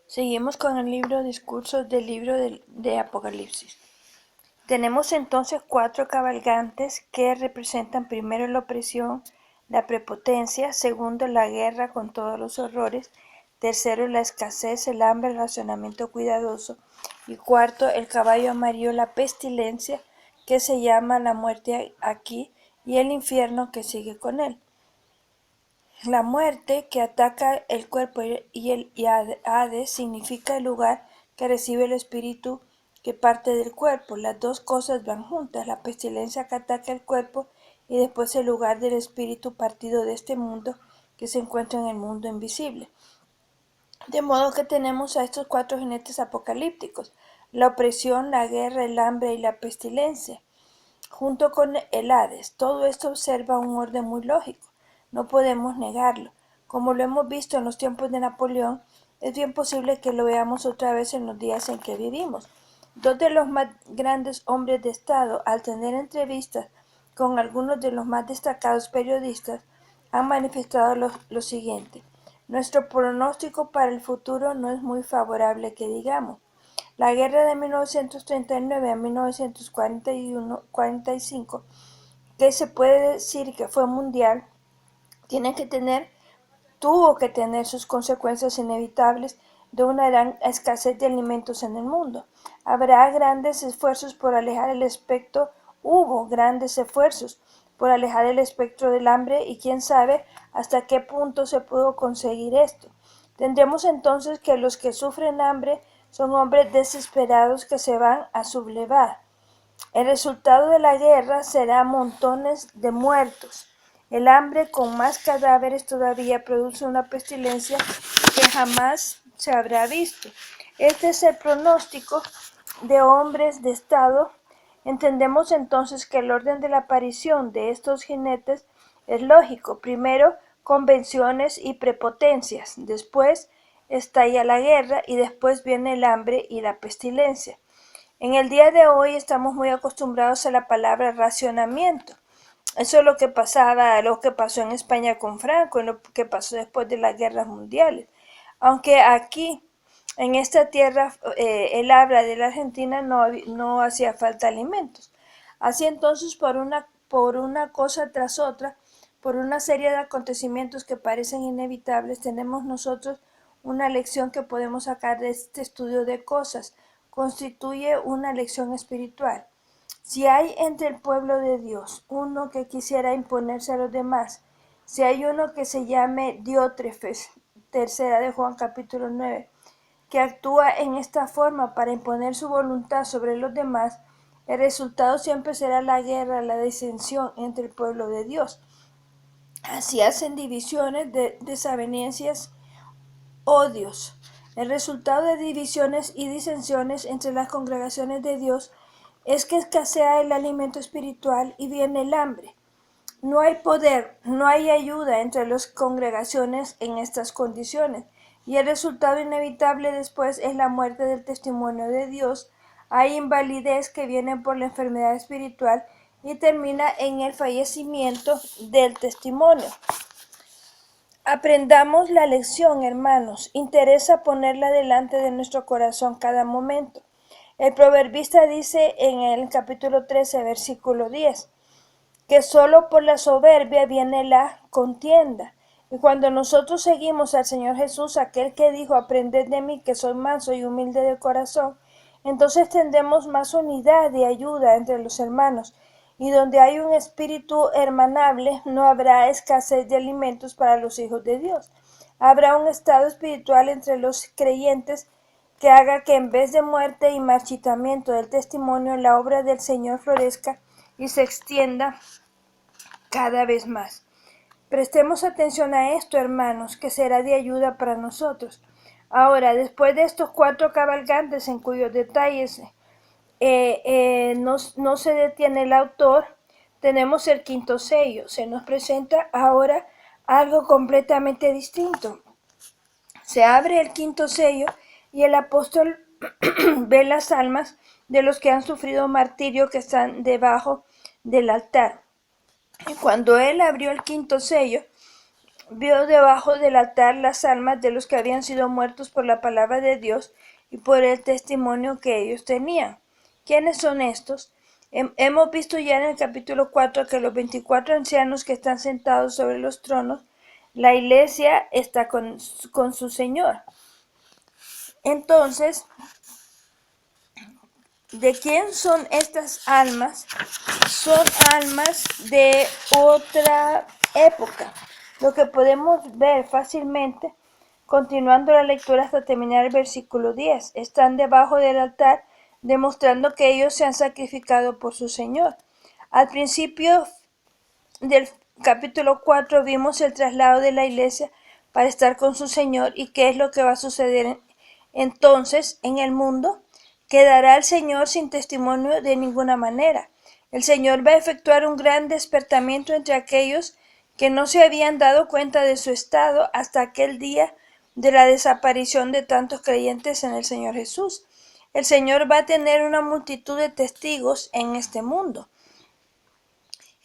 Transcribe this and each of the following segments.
Seguimos con el libro Discursos del libro de Apocalipsis. Tenemos entonces 4 cabalgantes que representan primero la opresión, la prepotencia, segundo la guerra con todos los horrores, tercero la escasez, el hambre, el racionamiento cuidadoso, y cuarto el caballo amarillo, la pestilencia, que se llama la muerte aquí, y el infierno que sigue con él. La muerte que ataca el cuerpo y el Hades significa el lugar que recibe el espíritu que parte del cuerpo. Las dos cosas van juntas, la pestilencia que ataca el cuerpo y después el lugar del espíritu partido de este mundo que se encuentra en el mundo invisible. De modo que tenemos a estos 4 jinetes apocalípticos: la opresión, la guerra, el hambre y la pestilencia, junto con el Hades. Todo esto observa un orden muy lógico, no podemos negarlo. Como lo hemos visto en los tiempos de Napoleón, es bien posible que lo veamos otra vez en los días en que vivimos. 2 de los más grandes hombres de Estado, al tener entrevistas con algunos de los más destacados periodistas, han manifestado lo siguiente: nuestro pronóstico para el futuro no es muy favorable que digamos. La guerra de 1939 a 1945, que se puede decir que fue mundial, tuvo que tener sus consecuencias inevitables de una gran escasez de alimentos en el mundo. Hubo grandes esfuerzos por alejar el espectro del hambre, y quién sabe hasta qué punto se pudo conseguir esto. Tendremos entonces que los que sufren hambre son hombres desesperados que se van a sublevar. El resultado de la guerra será montones de muertos. El hambre, con más cadáveres todavía, produce una pestilencia que jamás se habrá visto. Este es el pronóstico de hombres de Estado. Entendemos entonces que el orden de la aparición de estos jinetes es lógico. Primero, convenciones y prepotencias. Después estalla la guerra y después viene el hambre y la pestilencia. En el día de hoy estamos muy acostumbrados a la palabra racionamiento. Eso es lo que pasó en España con Franco, y lo que pasó después de las guerras mundiales. Aunque aquí, en esta tierra, él habla de la Argentina, no hacía falta alimentos. Así entonces, por una cosa tras otra, por una serie de acontecimientos que parecen inevitables, tenemos nosotros una lección que podemos sacar de este estudio de cosas. Constituye una lección espiritual. Si hay entre el pueblo de Dios uno que quisiera imponerse a los demás, si hay uno que se llame Diótrefes, tercera de Juan capítulo 9, que actúa en esta forma para imponer su voluntad sobre los demás, el resultado siempre será la guerra, la disensión entre el pueblo de Dios. Así hacen divisiones, desavenencias, odios. El resultado de divisiones y disensiones entre las congregaciones de Dios es que escasea el alimento espiritual y viene el hambre. No hay poder, no hay ayuda entre las congregaciones en estas condiciones, y el resultado inevitable después es la muerte del testimonio de Dios. Hay invalidez que viene por la enfermedad espiritual y termina en el fallecimiento del testimonio. Aprendamos la lección, hermanos. Interesa ponerla delante de nuestro corazón cada momento. El proverbista dice en el capítulo 13, versículo 10, que solo por la soberbia viene la contienda. Y cuando nosotros seguimos al Señor Jesús, aquel que dijo: aprended de mí, que soy manso y humilde de corazón, entonces tendremos más unidad y ayuda entre los hermanos. Y donde hay un espíritu hermanable, no habrá escasez de alimentos para los hijos de Dios. Habrá un estado espiritual entre los creyentes que haga que, en vez de muerte y marchitamiento del testimonio, la obra del Señor florezca y se extienda cada vez más. Prestemos atención a esto, hermanos, que será de ayuda para nosotros. Ahora, después de estos 4 cabalgantes en cuyos detalles no se detiene el autor, tenemos el quinto sello. Se nos presenta ahora algo completamente distinto. Se abre el quinto sello y el apóstol ve las almas de los que han sufrido martirio, que están debajo del altar. Y cuando él abrió el quinto sello, vio debajo del altar las almas de los que habían sido muertos por la palabra de Dios y por el testimonio que ellos tenían. ¿Quiénes son estos? Hemos visto ya en el capítulo 4 que los 24 ancianos que están sentados sobre los tronos, la iglesia está con su Señor. Entonces, ¿de quién son estas almas? Son almas de otra época. Lo que podemos ver fácilmente, continuando la lectura hasta terminar el versículo 10, están debajo del altar, demostrando que ellos se han sacrificado por su Señor. Al principio del capítulo 4 vimos el traslado de la iglesia para estar con su Señor y qué es lo que va a suceder entonces en el mundo. Quedará el Señor sin testimonio de ninguna manera. El Señor va a efectuar un gran despertamiento entre aquellos que no se habían dado cuenta de su estado hasta aquel día de la desaparición de tantos creyentes en el Señor Jesús. El Señor va a tener una multitud de testigos en este mundo.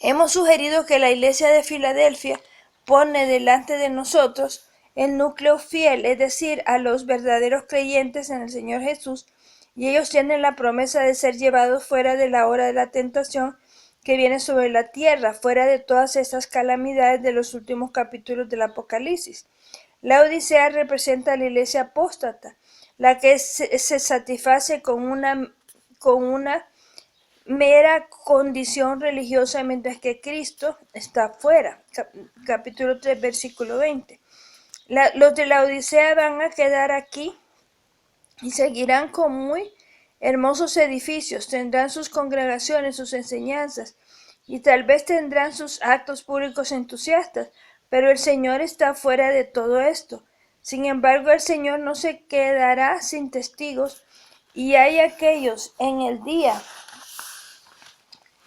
Hemos sugerido que la Iglesia de Filadelfia pone delante de nosotros el núcleo fiel, es decir, a los verdaderos creyentes en el Señor Jesús, y ellos tienen la promesa de ser llevados fuera de la hora de la tentación que viene sobre la tierra, fuera de todas estas calamidades de los últimos capítulos del Apocalipsis. La Odisea representa a la iglesia apóstata, la que se satisface con una mera condición religiosa, mientras que Cristo está fuera. Capítulo 3, versículo 20. Los de la Odisea van a quedar aquí y seguirán con muy hermosos edificios, tendrán sus congregaciones, sus enseñanzas, y tal vez tendrán sus actos públicos entusiastas, pero el Señor está fuera de todo esto. Sin embargo, el Señor no se quedará sin testigos, y hay aquellos en el día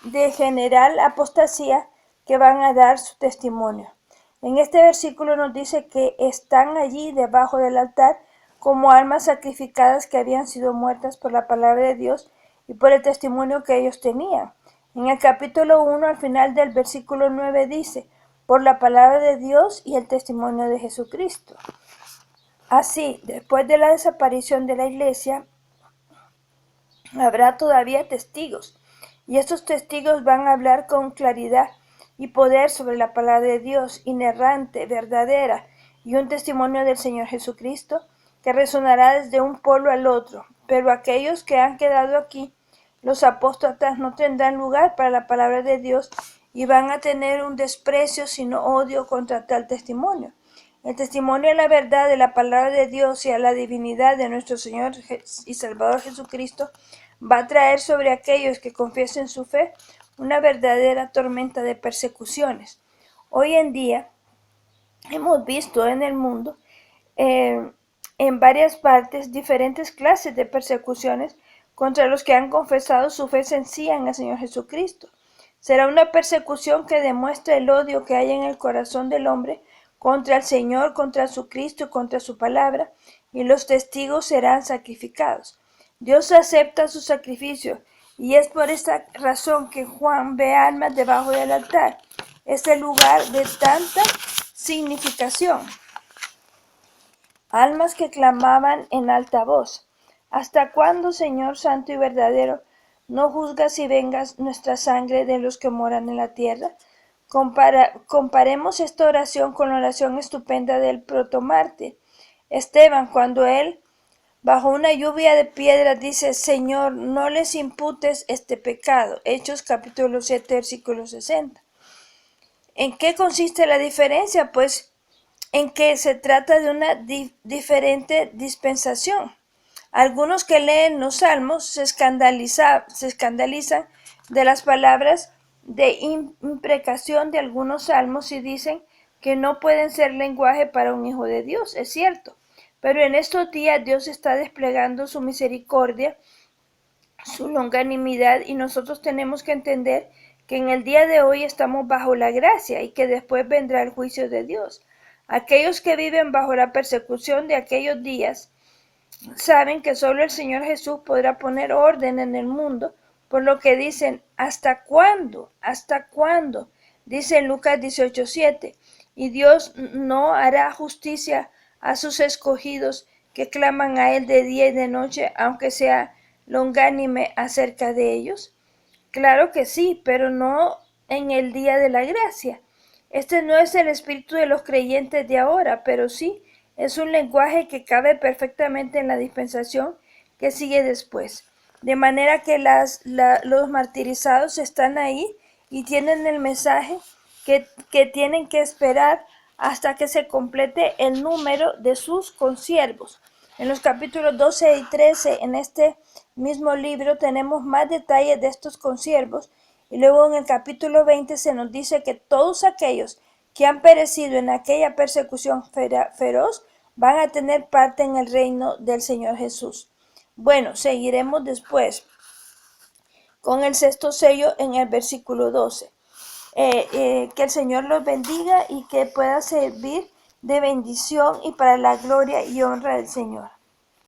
de general apostasía que van a dar su testimonio. En este versículo nos dice que están allí debajo del altar como almas sacrificadas que habían sido muertas por la palabra de Dios y por el testimonio que ellos tenían. En el capítulo 1, al final del versículo 9 dice, por la palabra de Dios y el testimonio de Jesucristo. Así, después de la desaparición de la iglesia, habrá todavía testigos, y estos testigos van a hablar con claridad y poder sobre la palabra de Dios, inerrante, verdadera, y un testimonio del Señor Jesucristo que resonará desde un pueblo al otro. Pero aquellos que han quedado aquí, los apóstatas, no tendrán lugar para la palabra de Dios y van a tener un desprecio, sino odio contra tal testimonio. El testimonio a la verdad de la palabra de Dios y a la divinidad de nuestro Señor y Salvador Jesucristo va a traer sobre aquellos que confiesen su fe una verdadera tormenta de persecuciones. Hoy en día hemos visto en el mundo, en varias partes, diferentes clases de persecuciones contra los que han confesado su fe sencilla en el Señor Jesucristo. Será una persecución que demuestra el odio que hay en el corazón del hombre contra el Señor, contra su Cristo y contra su palabra, y los testigos serán sacrificados. Dios acepta su sacrificio, y es por esta razón que Juan ve almas debajo del altar. Es el lugar de tanta significación. Almas que clamaban en alta voz: ¿hasta cuándo, Señor santo y verdadero, no juzgas y vengas nuestra sangre de los que moran en la tierra? Comparemos esta oración con la oración estupenda del protomártir Esteban, cuando él, bajo una lluvia de piedras, dice: Señor, no les imputes este pecado. Hechos capítulo 7, versículo 60. ¿En qué consiste la diferencia? Pues en que se trata de una diferente dispensación. Algunos que leen los salmos se escandalizan de las palabras de imprecación de algunos salmos y dicen que no pueden ser lenguaje para un hijo de Dios. Es cierto, pero en estos días Dios está desplegando su misericordia, su longanimidad, y nosotros tenemos que entender que en el día de hoy estamos bajo la gracia y que después vendrá el juicio de Dios. Aquellos que viven bajo la persecución de aquellos días saben que solo el Señor Jesús podrá poner orden en el mundo, por lo que dicen: ¿hasta cuándo? ¿Hasta cuándo? Dice en Lucas 18:7, y Dios no hará justicia a sus escogidos que claman a Él de día y de noche, aunque sea longánime acerca de ellos? Claro que sí, pero no en el día de la gracia. Este no es el espíritu de los creyentes de ahora, pero sí es un lenguaje que cabe perfectamente en la dispensación que sigue después. De manera que los martirizados están ahí y tienen el mensaje que tienen que esperar hasta que se complete el número de sus consiervos. En los capítulos 12 y 13 en este mismo libro tenemos más detalles de estos consiervos, y luego en el capítulo 20 se nos dice que todos aquellos que han perecido en aquella persecución feroz van a tener parte en el reino del Señor Jesús. Bueno, seguiremos después con el sexto sello en el versículo 12. Que el Señor los bendiga y que pueda servir de bendición y para la gloria y honra del Señor.